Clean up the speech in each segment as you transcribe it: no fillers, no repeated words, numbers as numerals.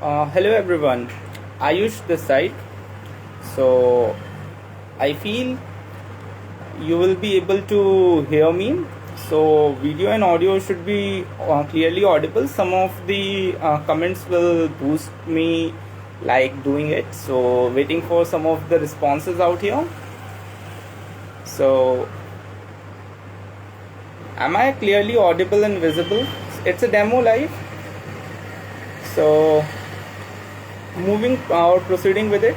Hello everyone, Ayush this side. So I feel you will be able to hear me. So video and audio should be clearly audible. Some of the comments will boost me like doing it. So waiting for some of the responses out here. So am I clearly audible and visible? It's a demo live. So moving or proceeding with it.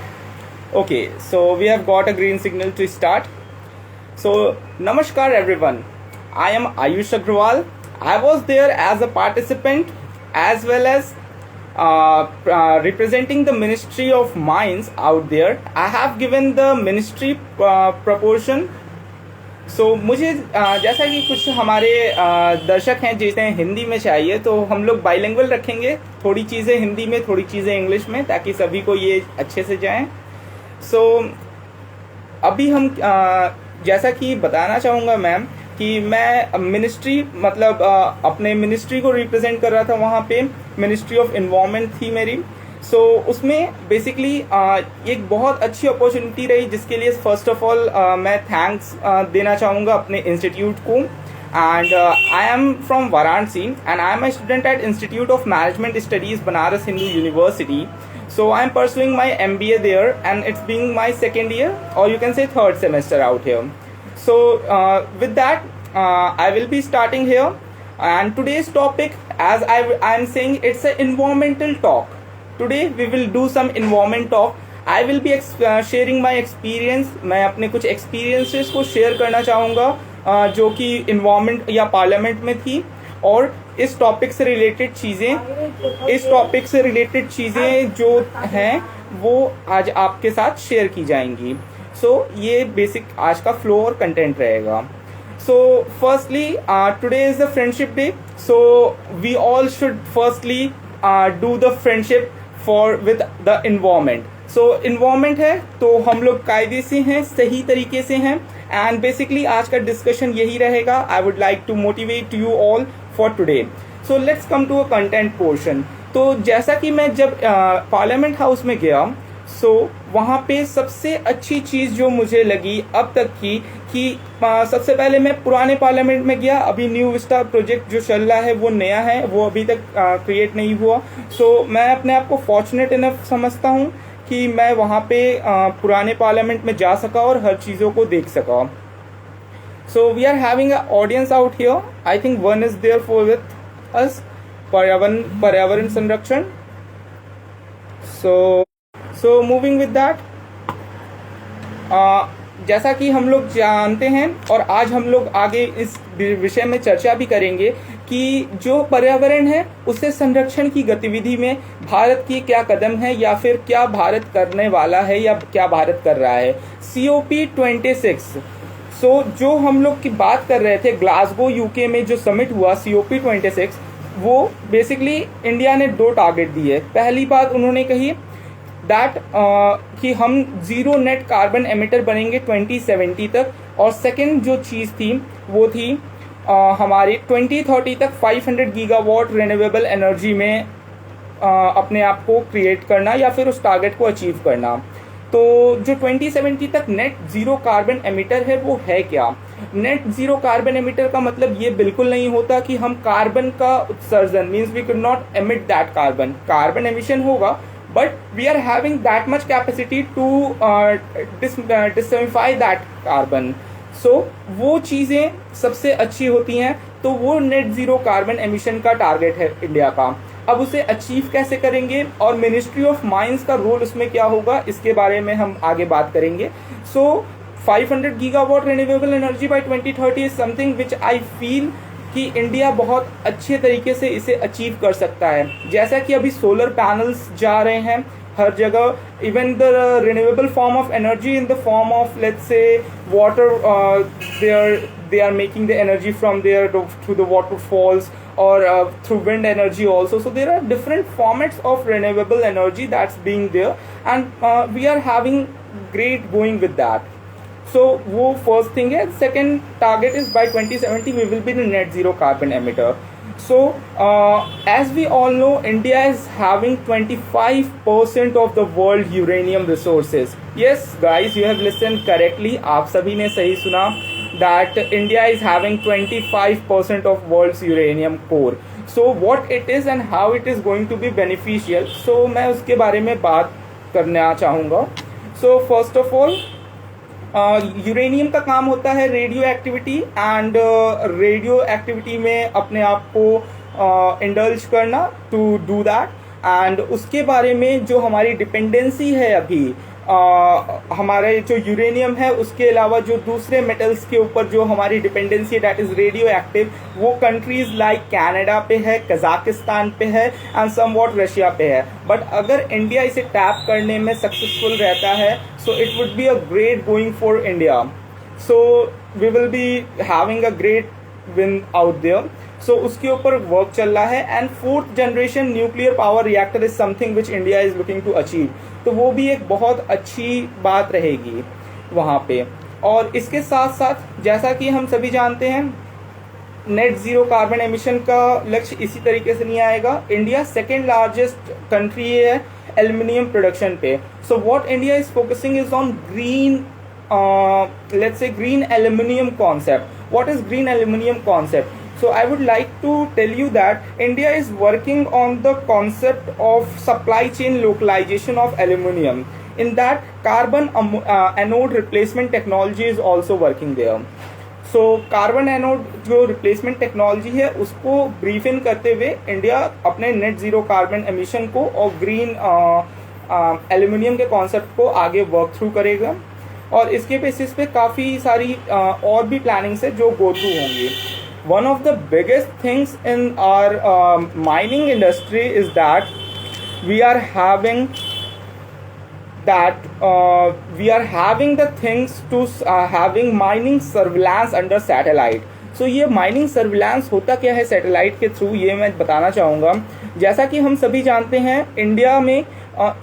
Okay, so we have got a green signal to start. So namaskar everyone, I am Ayush Agrawal. I was there as a participant as well as representing the Ministry of Mines out there. I have given the ministry proportion. सो मुझे जैसा कि कुछ हमारे दर्शक हैं जिन्हें हिंदी में चाहिए, तो हम लोग बाइलिंगुअल रखेंगे, थोड़ी चीज़ें हिंदी में थोड़ी चीज़ें इंग्लिश में, ताकि सभी को ये अच्छे से जाएं. सो अभी हम जैसा कि बताना चाहूँगा मैम कि मैं मिनिस्ट्री मतलब अपने मिनिस्ट्री को रिप्रेजेंट कर रहा था. वहाँ पे मिनिस्ट्री ऑफ इन्वायरमेंट थी मेरी. सो उसमें बेसिकली एक बहुत अच्छी अपॉर्चुनिटी रही, जिसके लिए फर्स्ट ऑफ ऑल मैं थैंक्स देना चाहूँगा अपने इंस्टीट्यूट को. And I am from Varanasi and I am a student at institute of management studies Banaras Hindu university. So I am pursuing my MBA there, and it's being my second year, or you can say third semester out here. So with that, I will be starting here. And today's topic, as I am saying, it's an environmental talk. Today we will do some environment talk. I will be sharing my experience. मैं अपने कुछ experiences को share करना चाहूँगा जो कि environment या parliament में थी, और इस टॉपिक से रिलेटेड चीज़ें जो हैं वो आज आपके साथ शेयर की जाएंगी. सो ये बेसिक आज का फ्लो और कंटेंट रहेगा. So firstly today is the friendship day. So we all should firstly do the friendship for with the environment. So environment है तो हम लोग कायदे से हैं, सही तरीके से हैं. एंड बेसिकली आज का डिस्कशन यही रहेगा. I would like to motivate you all for today. So let's come to a content portion. तो जैसा कि मैं जब पार्लियामेंट हाउस में गया, सो वहाँ पे सबसे अच्छी चीज़ जो मुझे लगी अब तक की कि सबसे पहले मैं पुराने पार्लियामेंट में गया. अभी न्यू विस्टा प्रोजेक्ट जो चल रहा है वो नया है, वो अभी तक क्रिएट नहीं हुआ. सो मैं अपने आप को फॉर्चुनेट इनफ समझता हूँ कि मैं वहाँ पे पुराने पार्लियामेंट में जा सका और हर चीज़ों को देख सका. So we are having a audience out here. I think one is there for with us. पर्यावरण संरक्षण. सो मूविंग विद दैट, जैसा कि हम लोग जानते हैं और आज हम लोग आगे इस विषय में चर्चा भी करेंगे कि जो पर्यावरण है उससे संरक्षण की गतिविधि में भारत की क्या कदम है, या फिर क्या भारत करने वाला है, या क्या भारत कर रहा है. COP26. सो जो हम लोग की बात कर रहे थे, ग्लासगो यूके में जो समिट हुआ COP26, वो बेसिकली इंडिया ने 2 टारगेट दिए. पहली बात उन्होंने कही दैट कि हम जीरो नेट कार्बन एमिटर बनेंगे 2070 तक. और सेकंड जो चीज़ थी वो थी हमारी 2030 तक 500 गीगावाट रिन्यूएबल एनर्जी में अपने आप को क्रिएट करना, या फिर उस टारगेट को अचीव करना. तो जो 2070 तक नेट जीरो कार्बन एमिटर है वो है क्या? नेट जीरो कार्बन एमिटर का मतलब ये बिल्कुल नहीं होता कि हम कार्बन का उत्सर्जन, means we could not emit that carbon. Carbon emission होगा, but we are having that much capacity to डिसमिफाई दैट कार्बन. सो वो चीज़ें सबसे अच्छी होती हैं. तो वो नेट जीरो कार्बन एमिशन का टारगेट है इंडिया का. अब उसे अचीव कैसे करेंगे और मिनिस्ट्री ऑफ माइंस का रोल उसमें क्या होगा, इसके बारे में हम आगे बात करेंगे. सो 500 gigawatt renewable energy by 2030 is something which I feel कि इंडिया बहुत अच्छे तरीके से इसे अचीव कर सकता है. जैसा कि अभी सोलर पैनल्स जा रहे हैं हर जगह, even the renewable form of energy in the form of let's say water, they are making the energy from there to the waterfalls, or through wind energy also. So there are different formats of renewable energy that's being there, and we are having great going with that. So वो first thing है. Second target is by 2070 we will be the net zero carbon emitter. So, as we all know, India is having 25% of the world uranium resources. Yes, guys, you have listened correctly. आप सभी ने सही सुना that India is having 25% of world's uranium core. So, what it is and how it is going to be beneficial. So, मैं उसके बारे में बात करना चाहूँगा. So, first of all, uranium का काम होता है radio activity and radio activity में अपने आप को इंडल्ज करना टू डू दैट. एंड उसके बारे में जो हमारी डिपेंडेंसी है अभी हमारे जो यूरेनियम है उसके अलावा जो दूसरे मेटल्स के ऊपर जो हमारी डिपेंडेंसी है दैट इज रेडियो एक्टिव, वो कंट्रीज लाइक कनाडा पे है, कजाकिस्तान पे है एंड समवॉट रशिया पे है. बट अगर इंडिया इसे टैप करने में सक्सेसफुल रहता है so it would be a great going for India. So we will be having a great win out there. So उसके ऊपर वर्क चल रहा है and 4th generation nuclear power reactor is something which India is looking to achieve. तो वो भी एक बहुत अच्छी बात रहेगी वहाँ पे. और इसके साथ साथ जैसा कि हम सभी जानते हैं नेट ज़ीरो कार्बन एमिशन का लक्ष्य इसी तरीके से नहीं आएगा. इंडिया सेकेंड लार्जेस्ट कंट्री है एल्युमिनियम प्रोडक्शन पे. So what India is focusing is on green let's say green aluminum concept. What is green aluminum concept? So I would like to tell you that India is working on the concept of supply chain localization of aluminum. In that, carbon anode replacement technology is also working there. So carbon anode जो replacement technology है उसको brief in करते हुए India अपने net zero carbon emission को और green aluminium के concept को आगे वर्क थ्रू करेगा. और इसके बेसिस पे काफ़ी सारी और भी प्लानिंग्स है जो गो थ्रू होंगी. One of the biggest things in our mining industry is that we are having the things to having mining surveillance under satellite. So ये माइनिंग सर्विलांस होता क्या है सैटेलाइट के थ्रू, ये मैं बताना चाहूँगा. जैसा कि हम सभी जानते हैं इंडिया में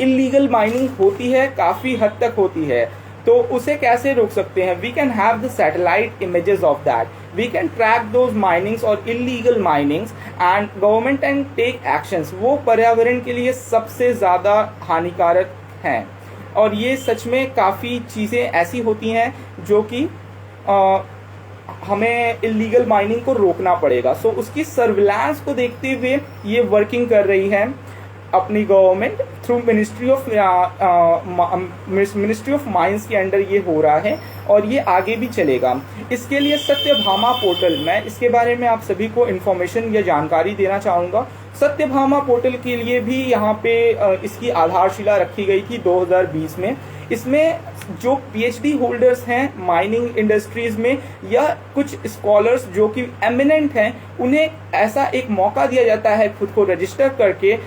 इलीगल माइनिंग होती है, काफ़ी हद तक होती है. तो उसे कैसे रोक सकते हैं? We can have the satellite images of that. We can track those minings और illegal minings and government can take actions. वो पर्यावरण के लिए सबसे ज़्यादा हानिकारक हैं और ये सच में काफ़ी चीज़ें ऐसी होती हैं जो कि हमें इलीगल माइनिंग को रोकना पड़ेगा. सो उसकी सर्विलांस को देखते हुए ये वर्किंग कर रही है अपनी government through ministry of mines के अंडर ये हो रहा है और ये आगे भी चलेगा. इसके लिए सत्यभामा पोर्टल, मैं इसके बारे में आप सभी को इन्फॉर्मेशन या जानकारी देना चाहूँगा. सत्यभामा पोर्टल के लिए भी यहाँ पे इसकी आधारशिला रखी गई थी 2020 में. इसमें जो PhD होल्डर्स हैं माइनिंग इंडस्ट्रीज में या कुछ स्कॉलर्स जो कि एमिनेंट हैं उन्हें ऐसा एक मौका दिया जाता है खुद को रजिस्टर करके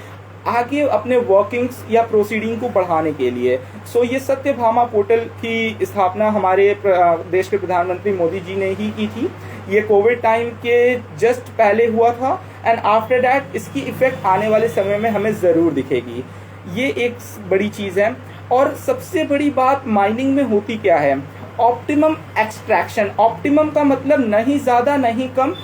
आगे अपने वर्किंग्स या प्रोसीडिंग को बढ़ाने के लिए. सो ये सत्यभामा पोर्टल की स्थापना हमारे देश के प्रधानमंत्री मोदी जी ने ही की थी. ये कोविड टाइम के जस्ट पहले हुआ था एंड आफ्टर दैट इसकी इफेक्ट आने वाले समय में हमें ज़रूर दिखेगी. ये एक बड़ी चीज़ है. और सबसे बड़ी बात माइनिंग में होती क्या है? Optimum extraction. ऑप्टिमम का मतलब नहीं ज़्यादा नहीं कम,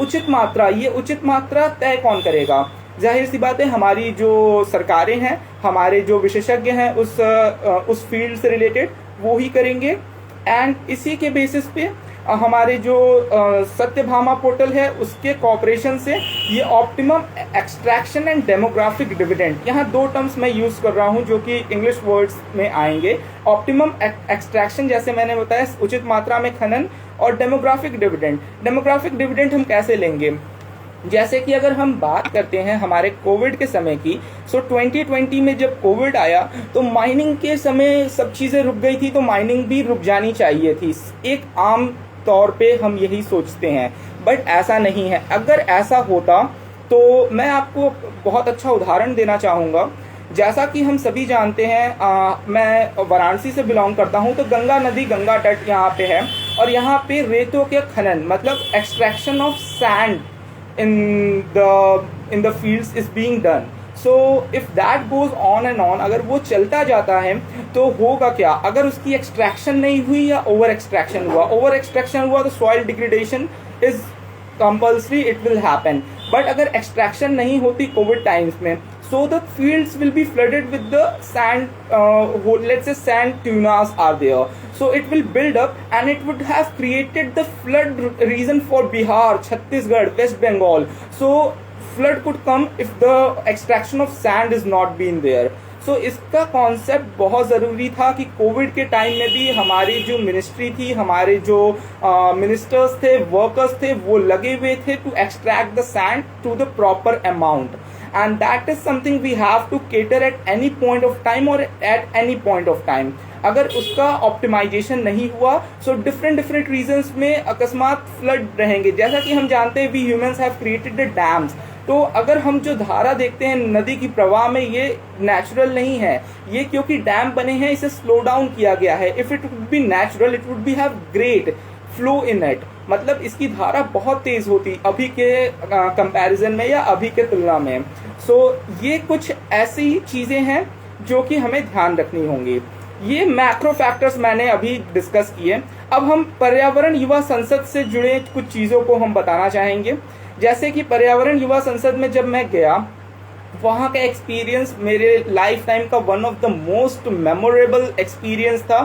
उचित मात्रा. ये उचित मात्रा तय कौन करेगा? जाहिर सी बात है हमारी जो सरकारें हैं, हमारे जो विशेषज्ञ हैं उस फील्ड से रिलेटेड वो ही करेंगे. एंड इसी के बेसिस पे हमारे जो सत्यभामा पोर्टल है उसके कॉपरेशन से ये optimum extraction and demographic dividend, यहाँ दो टर्म्स मैं यूज़ कर रहा हूँ जो कि इंग्लिश वर्ड्स में आएंगे. ऑप्टिमम एक्सट्रैक्शन जैसे मैंने बताया उचित मात्रा में खनन, और डेमोग्राफिक डिविडेंड. डेमोग्राफिक डिविडेंड हम कैसे लेंगे? जैसे कि अगर हम बात करते हैं हमारे कोविड के समय की, सो 2020 में जब कोविड आया तो माइनिंग के समय सब चीज़ें रुक गई थी, तो माइनिंग भी रुक जानी चाहिए थी. एक आम तौर पे हम यही सोचते हैं, बट ऐसा नहीं है. अगर ऐसा होता तो मैं आपको बहुत अच्छा उदाहरण देना चाहूँगा. जैसा कि हम सभी जानते हैं मैं वाराणसी से बिलोंग करता हूँ, तो गंगा नदी, गंगा तट यहाँ पे है और यहाँ पे रेतों के खनन मतलब extraction of sand in the fields is being done. So if that goes on and on, अगर वो चलता जाता है तो होगा क्या? अगर उसकी एक्सट्रैक्शन नहीं हुई या ओवर एक्सट्रैक्शन हुआ तो soil degradation is compulsory, it will happen. But अगर एक्सट्रैक्शन नहीं होती कोविड टाइम्स में, so the fields will be flooded with the sand, let's say sand tunas are there, so it will build up and it would have created the flood reason for Bihar, Chhattisgarh, West Bengal. So flood could come if the extraction of sand is not been there. सो इसका concept बहुत ज़रूरी था कि Covid के time में भी हमारी जो मिनिस्ट्री थी, हमारे जो मिनिस्टर्स थे, वर्कर्स थे, वो लगे हुए थे to extract the sand to the proper amount, and that is something we have to cater at any point of time और at any point of time. अगर उसका ऑप्टिमाइजेशन नहीं हुआ, सो डिफरेंट रीजंस में अकस्मात फ्लड रहेंगे. जैसा कि हम जानते हैं, we humans have created the dams. तो अगर हम जो धारा देखते हैं नदी की प्रवाह में, ये नेचुरल नहीं है, ये क्योंकि डैम बने हैं इसे स्लो डाउन किया गया है. If it would B natural, it would B have great flow in it. मतलब इसकी धारा बहुत तेज होती अभी के कंपैरिजन में या अभी के तुलना में. सो ये कुछ ऐसी चीजें हैं जो कि हमें ध्यान रखनी होंगी. ये मैक्रो फैक्टर्स मैंने अभी डिस्कस किए. अब हम पर्यावरण युवा संसद से जुड़े कुछ चीज़ों को हम बताना चाहेंगे. जैसे कि पर्यावरण युवा संसद में जब मैं गया, वहाँ का एक्सपीरियंस मेरे लाइफ टाइम का one of the most memorable experience था.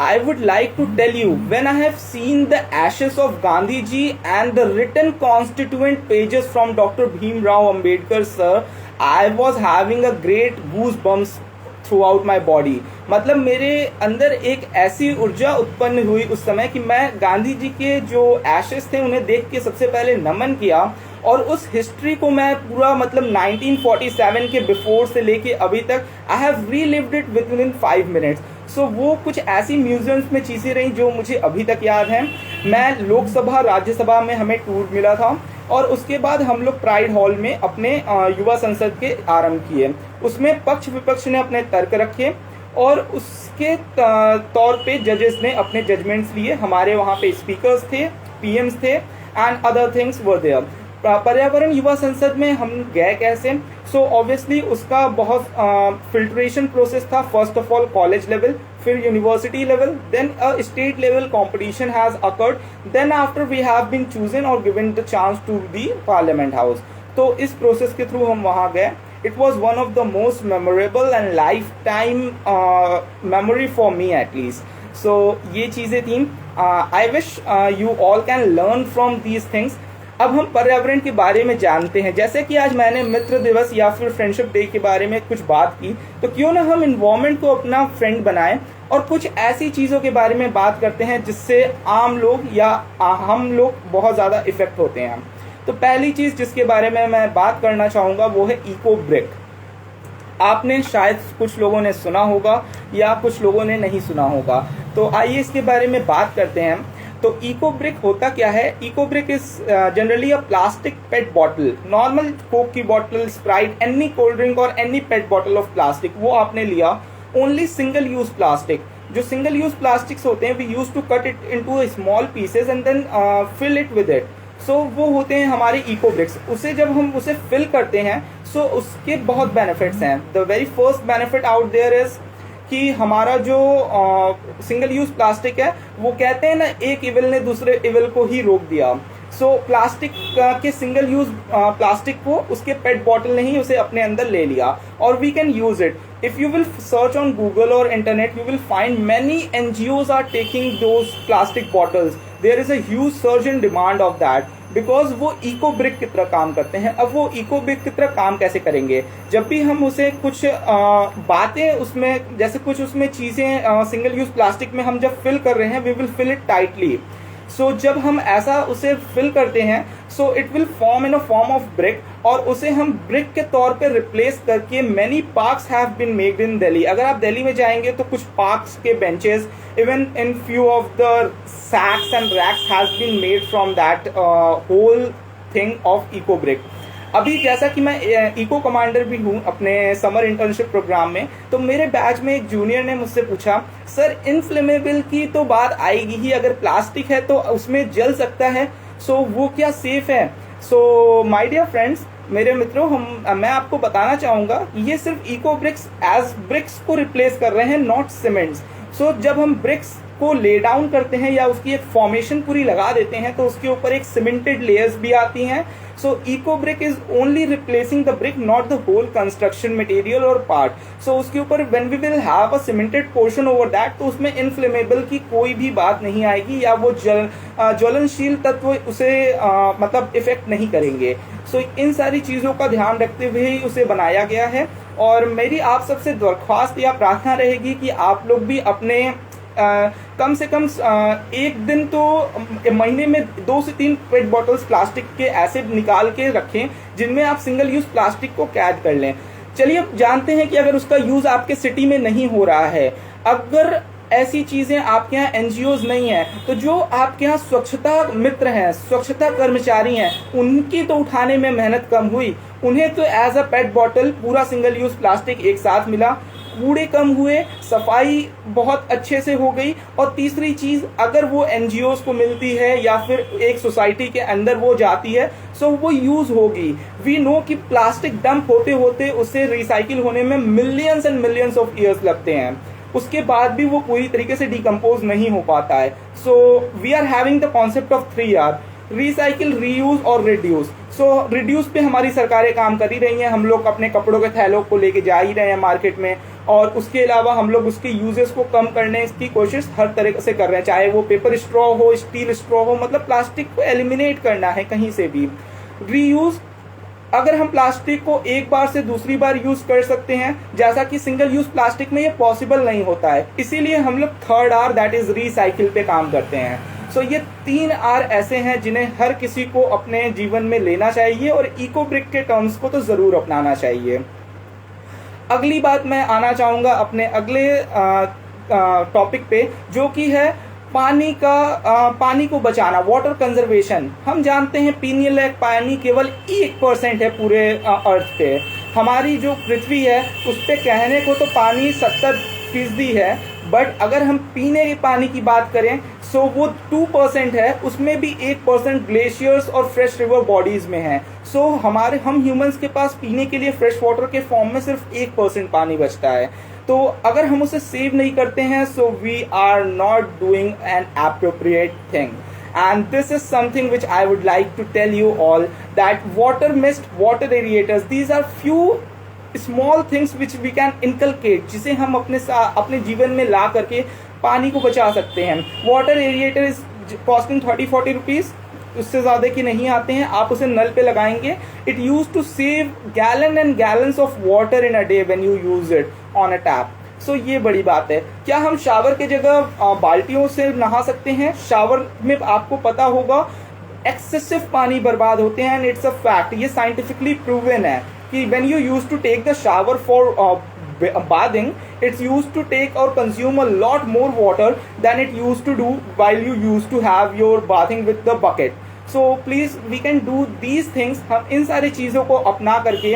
I would like to tell you, when I have seen the ashes of Gandhi ji and the written constituent pages from Dr. Bhim Rao Ambedkar sir, I was having a great goosebumps through out my body. मतलब मेरे अंदर एक ऐसी ऊर्जा उत्पन्न हुई उस समय कि मैं गांधी जी के जो एशेस थे उन्हें देख के सबसे पहले नमन किया, और उस हिस्ट्री को मैं पूरा मतलब 1947 के बिफोर से लेके अभी तक I have relived it within 5 minutes. So वो कुछ ऐसी म्यूजियम्स में चीज़ें रही जो मुझे अभी तक याद हैं. मैं लोकसभा राज्यसभा में हमें टूर मिला था, और उसके बाद हम लोग प्राइड हॉल में अपने युवा संसद के आरंभ किए. उसमें पक्ष विपक्ष ने अपने तर्क रखे, और उसके तौर पे जजेस ने अपने जजमेंट्स लिए. हमारे वहाँ पे स्पीकर्स थे, पीएम्स थे, and other things were there. पर्यावरण युवा संसद में हम गए कैसे? सो ऑब्वियसली उसका बहुत फिल्ट्रेशन प्रोसेस था. First of all college level, फिर university level, then a state level competition has occurred, then after we have been chosen और given the chance to the parliament house. तो इस प्रोसेस के through हम वहाँ गए. It was one of the most memorable and lifetime memory for me at least. So ये चीज़ें थी. I wish you all can learn from these things. अब हम पर्यावरण के बारे में जानते हैं. जैसे कि आज मैंने मित्र दिवस या फिर फ्रेंडशिप डे के बारे में कुछ बात की, तो क्यों ना हम इन्वायरमेंट को अपना फ्रेंड बनाएं और कुछ ऐसी चीज़ों के बारे में बात करते हैं जिससे आम लोग या हम लोग बहुत ज़्यादा इफेक्ट होते हैं. तो पहली चीज़ जिसके बारे में मैं बात करना चाहूँगा वो है इको ब्रिक. आपने शायद कुछ लोगों ने सुना होगा या कुछ लोगों ने नहीं सुना होगा. तो आइए इसके बारे में बात करते हैं. तो इको ब्रिक होता क्या है? Eco brick is generally a plastic pet bottle. Normal coke की bottle, sprite, any cold drink और any pet bottle of plastic, वो आपने लिया. Only single use plastic. जो सिंगल यूज प्लास्टिक्स होते हैं, we use to cut it into small pieces and then fill it with it. So वो होते हैं हमारे इको ब्रिक्स. उसे जब हम उसे फिल करते हैं, सो उसके बहुत बेनिफिट्स हैं. The very first benefit out there is कि हमारा जो सिंगल यूज प्लास्टिक है, वो कहते हैं ना, एक इविल ने दूसरे इविल को ही रोक दिया. सो प्लास्टिक के सिंगल यूज प्लास्टिक को उसके पेट बॉटल ने ही उसे अपने अंदर ले लिया, और we can use it. If you will search on Google or internet, you will find many NGOs are taking those plastic bottles. There is a huge surge in demand of that because वो eco brick की तरह काम करते हैं. अब वो eco brick की तरह काम कैसे करेंगे? जब भी हम उसे कुछ बातें उसमें, जैसे कुछ उसमें चीज़ें सिंगल यूज प्लास्टिक में हम जब फिल कर रहे हैं, we will fill it tightly. So जब हम ऐसा उसे फिल करते हैं, so it will form in a form of brick, और उसे हम ब्रिक के तौर पे रिप्लेस करके many parks have been made in Delhi. अगर आप दिल्ली में जाएंगे तो कुछ पार्क्स के benches, even in few of the sacks and racks has been made from that whole thing of eco brick. अभी जैसा कि मैं इको कमांडर भी हूँ अपने समर इंटर्नशिप प्रोग्राम में, तो मेरे बैच में एक जूनियर ने मुझसे पूछा, सर इनफ्लेमेबल की तो बात आएगी ही, अगर प्लास्टिक है तो उसमें जल सकता है, सो वो क्या सेफ है? सो माय डियर फ्रेंड्स, मेरे मित्रों, मैं आपको बताना चाहूँगा, ये सिर्फ इको ब्रिक्स एज ब्रिक्स को रिप्लेस कर रहे हैं, नॉट सीमेंट्स. सो जब हम ब्रिक्स को ले डाउन करते हैं या उसकी एक फॉर्मेशन पूरी लगा देते हैं, तो उसके ऊपर एक सीमेंटेड लेयर्स भी आती हैं so eco brick is only replacing the brick, not the whole construction material और पार्ट। सो उसके ऊपर when we will have a cemented portion over that, तो उसमें इनफ्लेमेबल की कोई भी बात नहीं आएगी, या वो ज्वलनशील तत्व उसे मतलब इफेक्ट नहीं करेंगे। सो इन सारी चीजों का ध्यान रखते हुए ही उसे बनाया गया है। और मेरी आप सबसे दरख्वास्त या प्रार्थना रहेगी कि आप लोग भी अपने कम से कम एक दिन तो महीने में 2 से 3 पेट बॉटल्स प्लास्टिक के ऐसे निकाल के रखें जिनमें आप सिंगल यूज प्लास्टिक को कैद कर लें। चलिए अब जानते हैं कि अगर उसका यूज आपके सिटी में नहीं हो रहा है, अगर ऐसी चीजें आपके यहाँ एनजीओज नहीं है, तो जो आपके यहाँ स्वच्छता मित्र हैं, स्वच्छता कर्मचारी हैं, उनकी तो उठाने में मेहनत कम हुई, उन्हें तो एज अ पेट बॉटल पूरा सिंगल यूज प्लास्टिक एक साथ मिला, कूड़े कम हुए, सफाई बहुत अच्छे से हो गई। और तीसरी चीज, अगर वो एनजीओज को मिलती है या फिर एक सोसाइटी के अंदर वो जाती है, सो वो यूज होगी। वी नो कि प्लास्टिक डंप होते होते उसे रिसाइकिल होने में millions and millions of years लगते हैं, उसके बाद भी वो पूरी तरीके से डिकम्पोज नहीं हो पाता है। So we are having the concept of 3R, recycle, reuse और रिड्यूस। सो रिड्यूस पे हमारी सरकारें काम कर ही रही हैं, हम लोग अपने कपड़ों के थैलों को लेके जा ही रहे हैं मार्केट में, और उसके अलावा हम लोग उसके यूजेस को कम करने की कोशिश हर तरह से कर रहे हैं, चाहे वो पेपर स्ट्रॉ हो, स्टील स्ट्रॉ हो, मतलब प्लास्टिक को एलिमिनेट करना है कहीं से भी। रीयूज, अगर हम प्लास्टिक को एक बार से दूसरी बार यूज कर सकते हैं, जैसा कि सिंगल यूज प्लास्टिक में ये पॉसिबल नहीं होता है, इसीलिए हम लोग 3R दैट इज रिसाइकिल पे काम करते हैं। सो ये 3R ऐसे हैं जिन्हें हर किसी को अपने जीवन में लेना चाहिए, और इको ब्रिक के टर्म्स को तो जरूर अपनाना चाहिए। अगली बात मैं आना चाहूंगा अपने अगले टॉपिक पे, जो कि है पानी को बचाना, वाटर कंजर्वेशन। हम जानते हैं पीने लायक पानी केवल 1% है पूरे अर्थ पे। हमारी जो पृथ्वी है उस पे कहने को तो पानी 70% है, बट अगर हम पीने के पानी की बात करें सो वो 2% है, उसमें भी 1% ग्लेशियर्स और फ्रेश रिवर बॉडीज में है। सो हम ह्यूमंस के पास पीने के लिए फ्रेश वाटर के फॉर्म में सिर्फ 1% पानी बचता है। तो अगर हम उसे सेव नहीं करते हैं, so we are not doing an appropriate thing. And this is something which I would like to tell you all, that water mist, water aerators, these are few small things which we can inculcate, जिसे हम अपने जीवन में ला करके पानी को बचा सकते हैं। वाटर एरिएटर इज कॉस्टिंग 30-40 रुपीज, उससे ज्यादा की नहीं आते हैं। आप उसे नल पे लगाएंगे, it use to save gallon and gallons of water in a day when you use it on a tap. So ये बड़ी बात है। क्या हम शावर के जगह बाल्टियों से नहा सकते हैं? शावर में आपको पता होगा एक्सेसिव पानी बर्बाद होते हैं, एंड इट्स अ फैक्ट, ये साइंटिफिकली प्रूवन है कि when you use to take the shower for bathing, it's used to take or consume a lot more water than it used to do while you used to have your bathing with the bucket. So please we can do these things. हम इन सारी चीज़ों को अपना करके,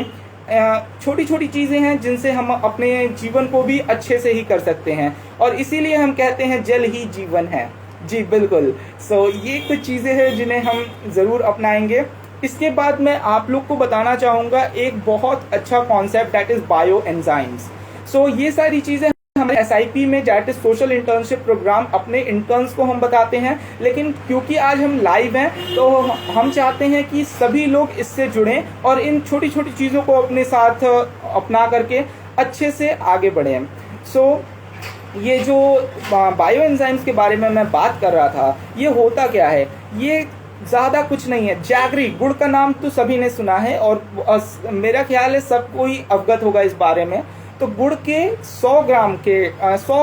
छोटी छोटी चीज़ें हैं जिनसे हम अपने जीवन को भी अच्छे से ही कर सकते हैं, और इसीलिए हम कहते हैं जल ही जीवन है। जी बिल्कुल। सो ये कुछ चीज़ें हैं जिन्हें हम ज़रूर अपनाएंगे। इसके बाद मैं आप लोग को बताना चाहूँगा एक बहुत अच्छा concept, that is bio enzymes. So ये सारी चीज़ें हमारे SIP में, that is social internship program, अपने इंटर्न्स को हम बताते हैं, लेकिन क्योंकि आज हम लाइव हैं तो हम चाहते हैं कि सभी लोग इससे जुड़ें और इन छोटी छोटी चीज़ों को अपने साथ अपना करके अच्छे से आगे बढ़ें। सो ये जो बायो एंजाइम्स के बारे में मैं बात कर रहा था, ये होता क्या है? ये ज़्यादा कुछ नहीं है। जैगरी, गुड़ का नाम तो सभी ने सुना है, और मेरा ख्याल है सब कोई अवगत होगा इस बारे में। तो गुड़ के 100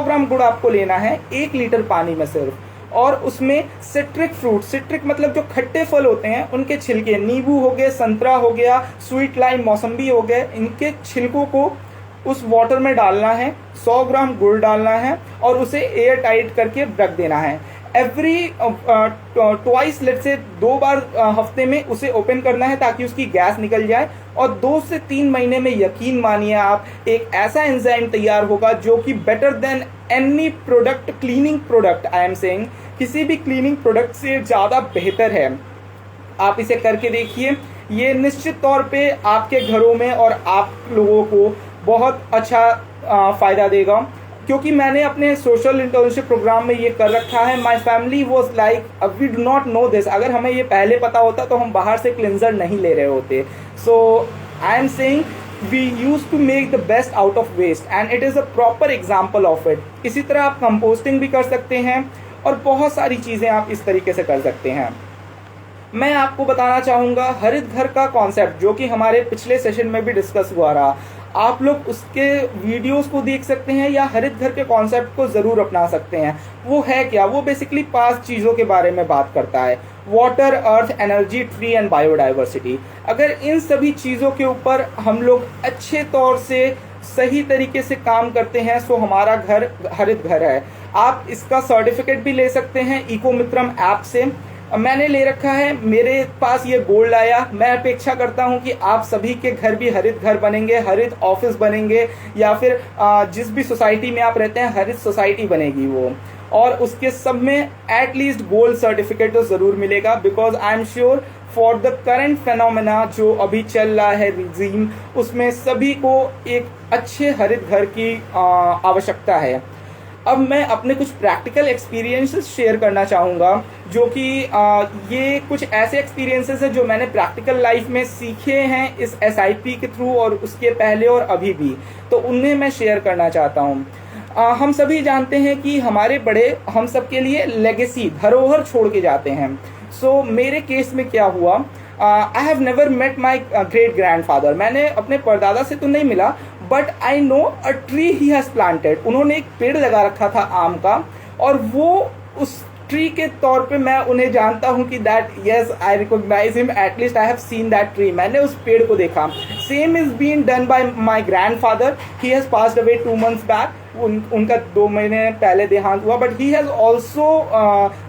ग्राम गुड़ आपको लेना है 1 लीटर पानी में सिर्फ, और उसमें सिट्रिक फ्रूट, सिट्रिक मतलब जो खट्टे फल होते हैं उनके छिलके, नींबू हो गए, संतरा हो गया, स्वीट लाइम, मौसम्बी हो गए, इनके छिलकों को उस वाटर में डालना है, 100 ग्राम गुड़ डालना है, और उसे एयर टाइट करके रख देना है। एवरी ट्वाइस, लेट से 2 बार हफ्ते में उसे ओपन करना है ताकि उसकी गैस निकल जाए, और 2 से 3 महीने में यकीन मानिए आप, एक ऐसा एंजाइम तैयार होगा जो कि better than any product, cleaning product, I am saying, किसी भी क्लीनिंग प्रोडक्ट से ज़्यादा बेहतर है। आप इसे करके देखिए, ये निश्चित तौर पे आपके घरों में और आप लोगों को बहुत अच्छा फ़ायदा देगा। क्योंकि मैंने अपने सोशल इंटर्नशिप प्रोग्राम में ये कर रखा है। My family was like we do not know this, अगर हमें ये पहले पता होता तो हम बाहर से क्लिनजर नहीं ले रहे होते। So I am saying we used to make the best out of waste and it is a proper example of it। इसी तरह आप कंपोस्टिंग भी कर सकते हैं और बहुत सारी चीज़ें आप इस तरीके से कर सकते हैं। मैं आपको बताना चाहूँगा हरित घर का कॉन्सेप्ट, जो कि हमारे पिछले सेशन में भी डिस्कस हुआ रहा। आप लोग उसके वीडियोस को देख सकते हैं या हरित घर के कॉन्सेप्ट को ज़रूर अपना सकते हैं। वो है क्या? वो बेसिकली 5 चीज़ों के बारे में बात करता है: water, earth, energy, tree and biodiversity. अगर इन सभी चीज़ों के ऊपर हम लोग अच्छे तौर से सही तरीके से काम करते हैं तो हमारा घर हरित घर है। आप इसका सर्टिफिकेट भी ले सकते हैं इको मित्रम ऐप से। मैंने ले रखा है, मेरे पास ये गोल्ड आया। मैं अपेक्षा करता हूँ कि आप सभी के घर भी हरित घर बनेंगे, हरित ऑफिस बनेंगे, या फिर जिस भी सोसाइटी में आप रहते हैं हरित सोसाइटी बनेगी वो, और उसके सब में एटलीस्ट गोल्ड सर्टिफिकेट तो ज़रूर मिलेगा। Because I am sure for the current phenomena जो अभी चल रहा है रिजीम, उसमें सभी को एक अच्छे हरित घर की आवश्यकता है। अब मैं अपने कुछ प्रैक्टिकल एक्सपीरियंसेस शेयर करना चाहूँगा, जो कि ये कुछ ऐसे एक्सपीरियंसेस हैं जो मैंने प्रैक्टिकल लाइफ में सीखे हैं इस SIP के थ्रू, और उसके पहले और अभी भी, तो उन्हें मैं शेयर करना चाहता हूँ। हम सभी जानते हैं कि हमारे बड़े हम सब के लिए लेगेसी, धरोहर छोड़ के जाते हैं। सो मेरे केस में क्या हुआ, I have never met my great grandfather. मैंने अपने परदादा से तो नहीं मिला, but I know a tree he has planted. उन्होंने एक पेड़ लगा रखा था आम का, और वो उस ट्री के तौर पे मैं उन्हें जानता हूँ कि that yes I recognise him, at least I have seen that tree. मैंने उस पेड़ को देखा। Same is been done by my grandfather. He has passed away 2 months back. उनका 2 महीने पहले देहांत हुआ, but he has also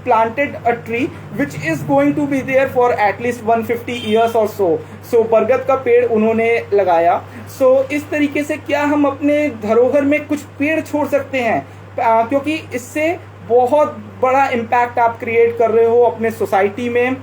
planted a tree which is going to be there for at least 150 years और सो बरगद का पेड़ उन्होंने लगाया। सो इस तरीके से क्या हम अपने धरोहर में कुछ पेड़ छोड़ सकते हैं, क्योंकि इससे बहुत बड़ा इम्पैक्ट आप क्रिएट कर रहे हो अपने सोसाइटी में,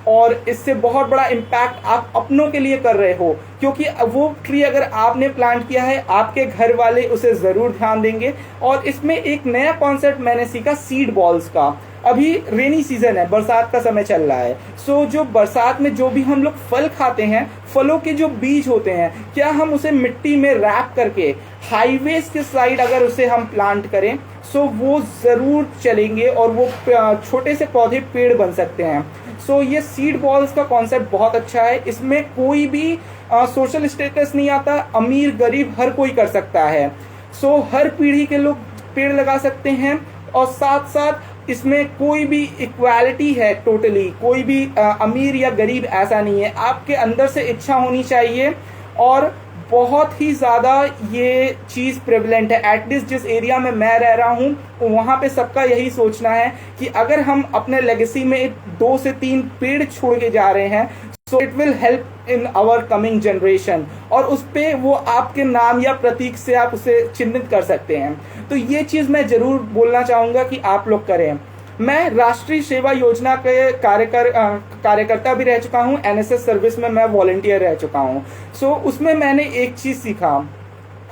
और इससे बहुत बड़ा इम्पैक्ट आप अपनों के लिए कर रहे हो। क्योंकि वो ट्री अगर आपने प्लांट किया है, आपके घर वाले उसे ज़रूर ध्यान देंगे। और इसमें एक नया कॉन्सेप्ट मैंने सीखा सीड बॉल्स का। अभी रेनी सीजन है, बरसात का समय चल रहा है। सो जो बरसात में जो भी हम लोग फल खाते हैं, फलों के जो बीज होते हैं, क्या हम उसे मिट्टी में रैप करके हाईवेज के साइड अगर उसे हम प्लांट करें, सो वो ज़रूर चलेंगे और वो छोटे से पौधे पेड़ बन सकते हैं। सो ये सीड बॉल्स का कॉन्सेप्ट बहुत अच्छा है। इसमें कोई भी सोशल स्टेटस नहीं आता, अमीर गरीब हर कोई कर सकता है। सो हर पीढ़ी के लोग पेड़ लगा सकते हैं, और साथ साथ इसमें कोई भी इक्वालिटी है टोटली। कोई भी अमीर या गरीब ऐसा नहीं है। आपके अंदर से इच्छा होनी चाहिए, और बहुत ही ज़्यादा ये चीज़ प्रेवलेंट है। एटलीस्ट जिस एरिया में मैं रह रहा हूँ वहाँ पे सबका यही सोचना है कि अगर हम अपने लेगेसी में 2 से 3 पेड़ छोड़ के जा रहे हैं, so it will help in our coming generation, और उस पे वो आपके नाम या प्रतीक से आप उसे चिन्हित कर सकते हैं। तो ये चीज़ मैं ज़रूर बोलना चाहूँगा कि आप लोग करें। मैं राष्ट्रीय सेवा योजना के कार्यकर्ता भी रह चुका हूँ। NSS सर्विस में मैं वॉलंटियर रह चुका हूँ। सो उसमें मैंने एक चीज़ सीखा।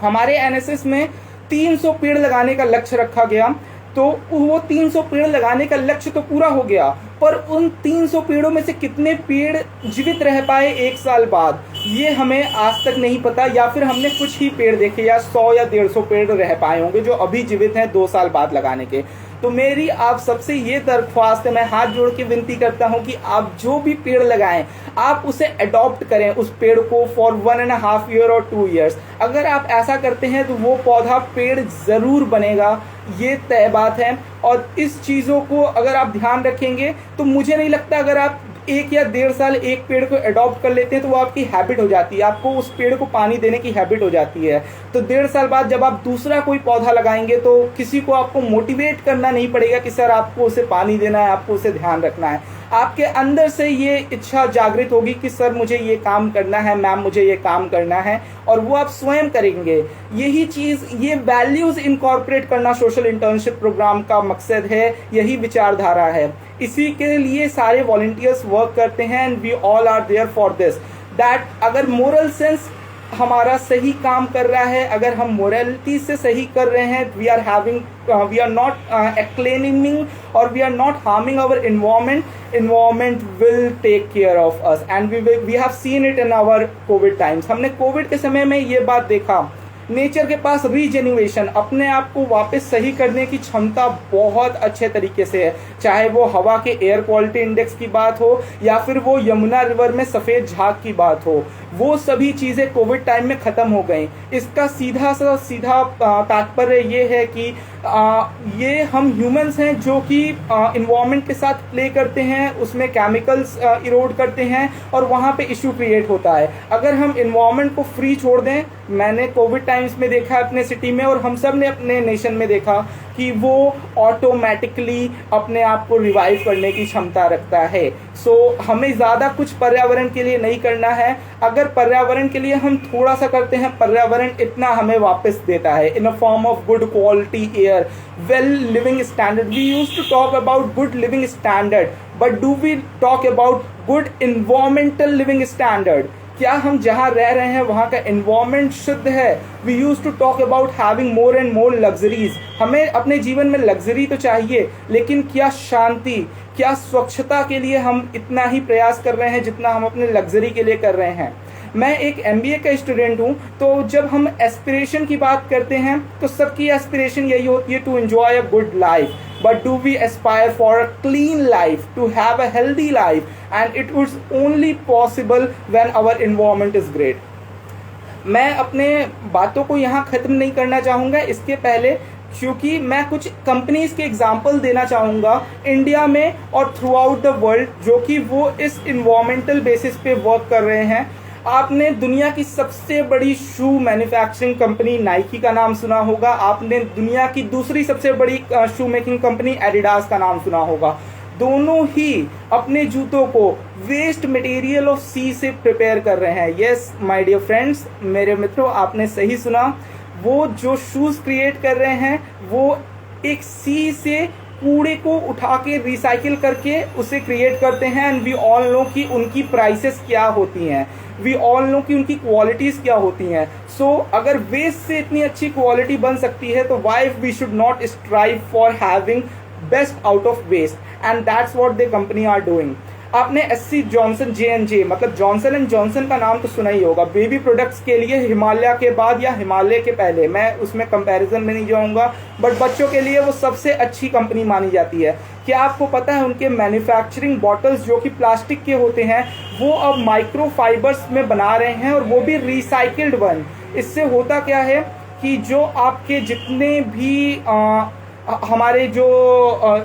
हमारे NSS में 300 पेड़ लगाने का लक्ष्य रखा गया, तो वो 300 पेड़ लगाने का लक्ष्य तो पूरा हो गया, पर उन 300 पेड़ों में से कितने पेड़ जीवित रह पाए 1 साल बाद, ये हमें आज तक नहीं पता। या फिर हमने कुछ ही पेड़ देखे, या 100 या 150 पेड़ रह पाए होंगे जो अभी जीवित हैं 2 साल बाद लगाने के। तो मेरी आप सबसे ये दरख्वास्त है, मैं हाथ जोड़ के विनती करता हूँ कि आप जो भी पेड़ लगाएं, आप उसे अडॉप्ट करें उस पेड़ को फॉर 1.5 year और 2 years। अगर आप ऐसा करते हैं तो वो पौधा पेड़ ज़रूर बनेगा, ये तय बात है। और इस चीज़ों को अगर आप ध्यान रखेंगे तो मुझे नहीं लगता, अगर आप 1 या 1.5 साल एक पेड़ को अडॉप्ट कर लेते हैं तो वो आपकी हैबिट हो जाती है, आपको उस पेड़ को पानी देने की हैबिट हो जाती है। तो 1.5 साल बाद जब आप दूसरा कोई पौधा लगाएंगे तो किसी को आपको मोटिवेट करना नहीं पड़ेगा कि सर आपको उसे पानी देना है, आपको उसे ध्यान रखना है। आपके अंदर से ये इच्छा जागृत होगी कि सर मुझे ये काम करना है, मैम मुझे ये काम करना है, और वो आप स्वयं करेंगे। यही चीज़, ये वैल्यूज़ इनकॉर्पोरेट करना सोशल इंटर्नशिप प्रोग्राम का मकसद है, यही विचारधारा है। इसी के लिए सारे वॉलंटियर्स वर्क करते हैं, and we all are there for this. That अगर मोरल सेंस हमारा सही काम कर रहा है, अगर हम मोरालिटी से सही कर रहे हैं, वी आर नॉट एक्लेमिंग और we are not harming our environment will take care of us and we have seen it in our covid times. हमने कोविड के समय में ये बात देखा, नेचर के पास रीजेन्युएशन, अपने आप को वापस सही करने की क्षमता बहुत अच्छे तरीके से है, चाहे वो हवा के एयर क्वालिटी इंडेक्स की बात हो या फिर वो यमुना रिवर में सफ़ेद झाग की बात हो, वो सभी चीज़ें कोविड टाइम में ख़त्म हो गई। इसका सीधा तात्पर्य ये है कि ये हम ह्यूमंस हैं जो कि इन्वायरमेंट के साथ प्ले करते हैं, उसमें केमिकल्स इरोड करते हैं और वहाँ पे इशू क्रिएट होता है। अगर हम इन्वायरमेंट को फ्री छोड़ दें, मैंने कोविड टाइम्स में देखा अपने सिटी में और हम सब ने अपने नेशन में देखा कि वो ऑटोमेटिकली अपने आप को रिवाइव करने की क्षमता रखता है। सो हमें ज़्यादा कुछ पर्यावरण के लिए नहीं करना है, अगर पर्यावरण के लिए हम थोड़ा सा करते हैं, पर्यावरण इतना हमें वापस देता है in a form of good quality air, well living standard. We used to talk about good living standard, but do we talk about good environmental living standard? क्या हम जहाँ रह रहे हैं वहाँ का एनवायरनमेंट शुद्ध है? We use to talk about having more and more luxuries. हमें अपने जीवन में लग्जरी तो चाहिए, लेकिन क्या शांति, क्या स्वच्छता के लिए हम इतना ही प्रयास कर रहे हैं जितना हम अपने लग्जरी के लिए कर रहे हैं? मैं एक MBA का स्टूडेंट हूँ, तो जब हम एस्पिरेशन की बात करते हैं तो सबकी एस्पिरेशन यही होती है, to enjoy a good life. But do we aspire for a clean life, to have a healthy life? And it is only possible when our environment is great. मैं अपने बातों को यहाँ ख़त्म नहीं करना चाहूँगा, इसके पहले क्योंकि मैं कुछ कंपनीज के एग्जाम्पल देना चाहूँगा इंडिया में और थ्रू आउट द वर्ल्ड, जो कि वो इस इन्वायरमेंटल बेसिस पे वर्क कर रहे हैं। आपने दुनिया की सबसे बड़ी शू मैन्युफैक्चरिंग कंपनी नाइकी का नाम सुना होगा, आपने दुनिया की दूसरी सबसे बड़ी शू मेकिंग कंपनी एडिडास का नाम सुना होगा। दोनों ही अपने जूतों को वेस्ट मटेरियल ऑफ सी से प्रिपेयर कर रहे हैं। यस माय डियर फ्रेंड्स, मेरे मित्रों, आपने सही सुना, वो जो शूज़ क्रिएट कर रहे हैं वो एक सी से कूड़े को उठा के रिसाइकिल करके उसे क्रिएट करते हैं। एंड वी ऑल नो कि उनकी प्राइसेस क्या होती हैं, वी ऑल नो कि उनकी क्वालिटीज़ क्या होती हैं। सो अगर वेस्ट से इतनी अच्छी क्वालिटी बन सकती है तो why we should not strive for having best out of waste, and that's what the company are doing. आपने SC जॉनसन J&J मतलब जॉनसन एंड जॉनसन का नाम तो सुना ही होगा, बेबी प्रोडक्ट्स के लिए हिमालय के बाद या हिमालय के पहले, मैं उसमें कंपैरिजन में नहीं जाऊंगा, बट बच्चों के लिए वो सबसे अच्छी कंपनी मानी जाती है। क्या आपको पता है उनके मैन्युफैक्चरिंग बॉटल्स जो कि प्लास्टिक के होते हैं वो अब माइक्रो फाइबर्स में बना रहे हैं, और वो भी रिसाइकिल्ड वन। इससे होता क्या है कि जो आपके जितने भी हमारे जो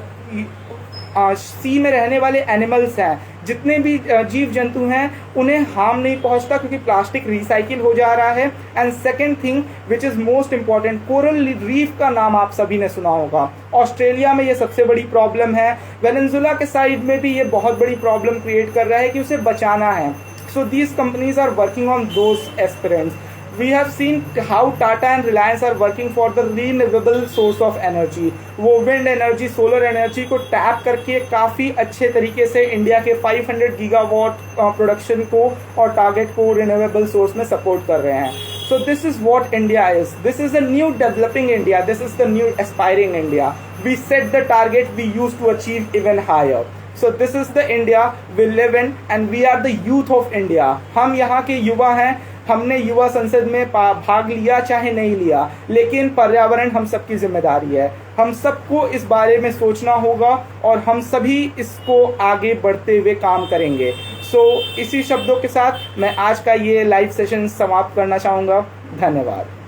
सी में रहने वाले एनिमल्स हैं, जितने भी जीव जंतु हैं, उन्हें हार्म नहीं पहुंचता क्योंकि प्लास्टिक रिसाइकिल हो जा रहा है। And second thing which is most important, coral reef का नाम आप सभी ने सुना होगा। ऑस्ट्रेलिया में ये सबसे बड़ी प्रॉब्लम है, वेनेजुएला के साइड में भी ये बहुत बड़ी प्रॉब्लम क्रिएट कर रहा है कि उसे बचाना है। So these companies are working on those aspirants. We have seen how Tata and Reliance are working for the renewable source of energy. वो विंड एनर्जी, सोलर एनर्जी को टैप करके काफ़ी अच्छे तरीके से इंडिया के 500 गीगावाट प्रोडक्शन को और टारगेट को रिन्यूएबल सोर्स में सपोर्ट कर रहे हैं। So this is what India is. This is a new developing India. This is the new aspiring India. We set the target, we used to achieve even higher. So this is the India we live in and we are the youth of India. हम यहाँ के युवा हैं, हमने युवा संसद में भाग लिया चाहे नहीं लिया, लेकिन पर्यावरण हम सबकी जिम्मेदारी है। हम सबको इस बारे में सोचना होगा और हम सभी इसको आगे बढ़ते हुए काम करेंगे। सो इसी शब्दों के साथ मैं आज का ये लाइव सेशन समाप्त करना चाहूँगा। धन्यवाद।